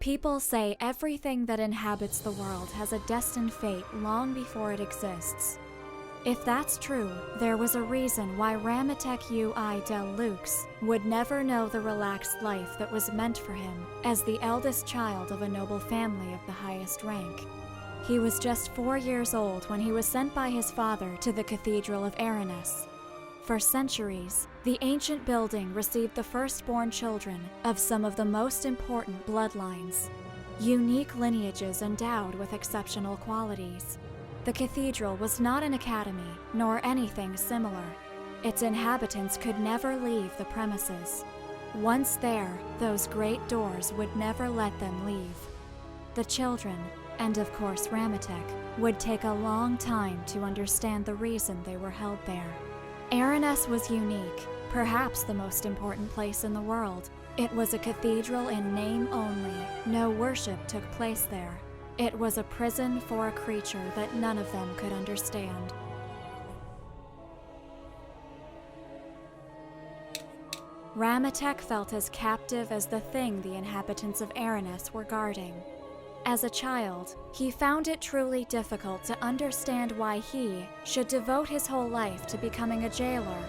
People say everything that inhabits the world has a destined fate long before it exists. If that's true, there was a reason why Rametek Ui del Lux would never know the relaxed life that was meant for him as the eldest child of a noble family of the highest rank. He was just 4 years old when he was sent by his father to the Cathedral of Aranus. For centuries, the ancient building received the firstborn children of some of the most important bloodlines, unique lineages endowed with exceptional qualities. The cathedral was not an academy, nor anything similar. Its inhabitants could never leave the premises. Once there, those great doors would never let them leave. The children, and of course Rametek, would take a long time to understand the reason they were held there. Aranus was unique, perhaps the most important place in the world. It was a cathedral in name only. No worship took place there. It was a prison for a creature that none of them could understand. Rametek felt as captive as the thing the inhabitants of Aranus were guarding. As a child, he found it truly difficult to understand why he should devote his whole life to becoming a jailer.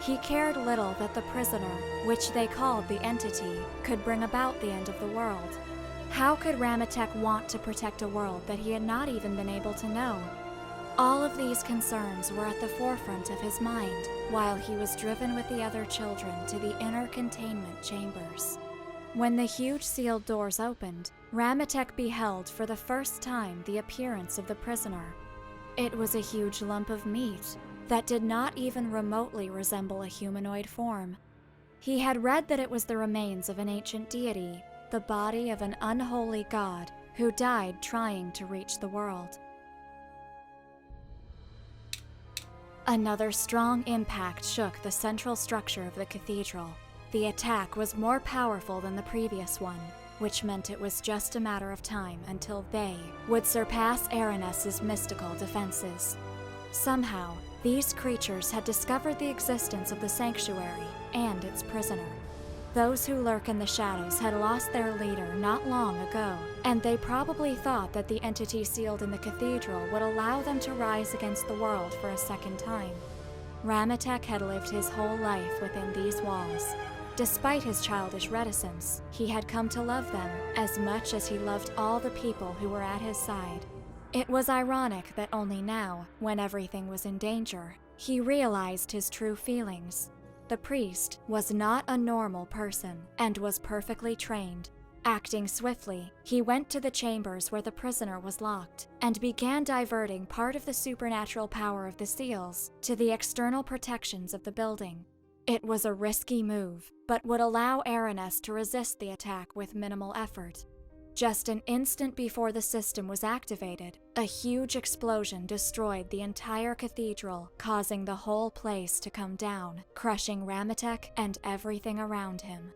He cared little that the prisoner, which they called the entity, could bring about the end of the world. How could Rametek want to protect a world that he had not even been able to know? All of these concerns were at the forefront of his mind while he was driven with the other children to the inner containment chambers. When the huge sealed doors opened, Rametek beheld for the first time the appearance of the prisoner. It was a huge lump of meat that did not even remotely resemble a humanoid form. He had read that it was the remains of an ancient deity, the body of an unholy god who died trying to reach the world. Another strong impact shook the central structure of the cathedral. The attack was more powerful than the previous one, which meant it was just a matter of time until they would surpass Aranus's mystical defenses. Somehow, these creatures had discovered the existence of the sanctuary and its prisoner. Those who lurk in the shadows had lost their leader not long ago, and they probably thought that the entity sealed in the cathedral would allow them to rise against the world for a second time. Rametek had lived his whole life within these walls. Despite his childish reticence, he had come to love them as much as he loved all the people who were at his side. It was ironic that only now, when everything was in danger, he realized his true feelings. The priest was not a normal person and was perfectly trained. Acting swiftly, he went to the chambers where the prisoner was locked and began diverting part of the supernatural power of the seals to the external protections of the building. It was a risky move, but would allow Aranus to resist the attack with minimal effort. Just an instant before the system was activated, a huge explosion destroyed the entire cathedral, causing the whole place to come down, crushing Rametek and everything around him.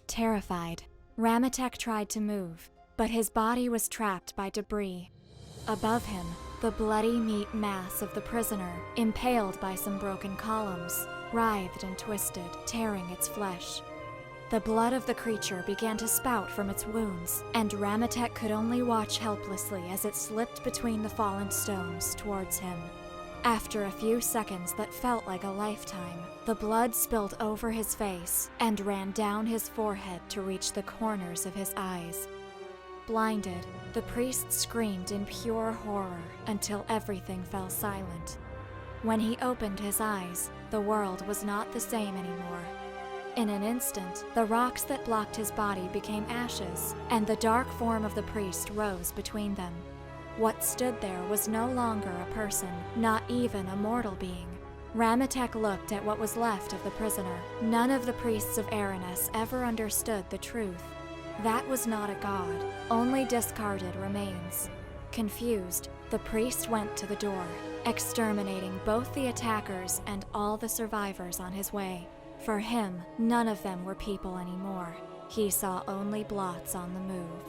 Terrified, Rametek tried to move, but his body was trapped by debris. Above him, the bloody meat mass of the prisoner, impaled by some broken columns, writhed and twisted, tearing its flesh. The blood of the creature began to spout from its wounds, and Rametek could only watch helplessly as it slipped between the fallen stones towards him. After a few seconds that felt like a lifetime, the blood spilled over his face and ran down his forehead to reach the corners of his eyes. Blinded, the priest screamed in pure horror until everything fell silent. When he opened his eyes, the world was not the same anymore. In an instant, the rocks that blocked his body became ashes, and the dark form of the priest rose between them. What stood there was no longer a person, not even a mortal being. Rametek looked at what was left of the prisoner. None of the priests of Aranus ever understood the truth. That was not a god, only discarded remains. Confused, the priest went to the door, exterminating both the attackers and all the survivors on his way. For him, none of them were people anymore. He saw only blots on the move.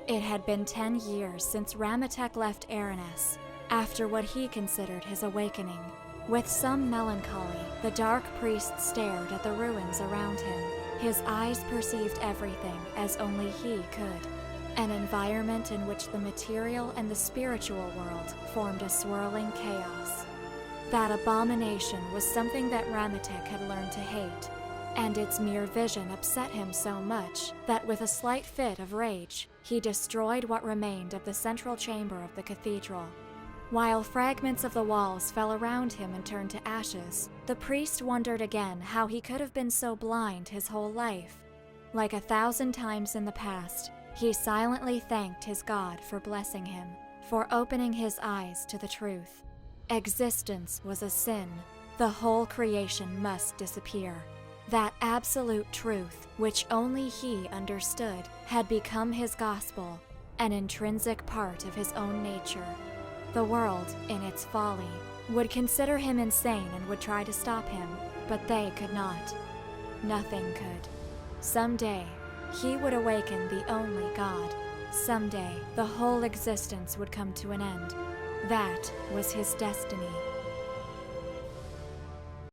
It had been 10 years since Rametek left Aranus, after what he considered his awakening. With some melancholy, the dark priest stared at the ruins around him. His eyes perceived everything as only he could. An environment in which the material and the spiritual world formed a swirling chaos. That abomination was something that Rametek had learned to hate, and its mere vision upset him so much that with a slight fit of rage, he destroyed what remained of the central chamber of the cathedral. While fragments of the walls fell around him and turned to ashes, the priest wondered again how he could have been so blind his whole life. Like 1,000 times in the past, he silently thanked his God for blessing him, for opening his eyes to the truth. Existence was a sin. The whole creation must disappear. That absolute truth, which only he understood, had become his gospel, an intrinsic part of his own nature. The world, in its folly, would consider him insane and would try to stop him, but they could not. Nothing could. Someday, he would awaken the only God. Someday, the whole existence would come to an end. That was his destiny.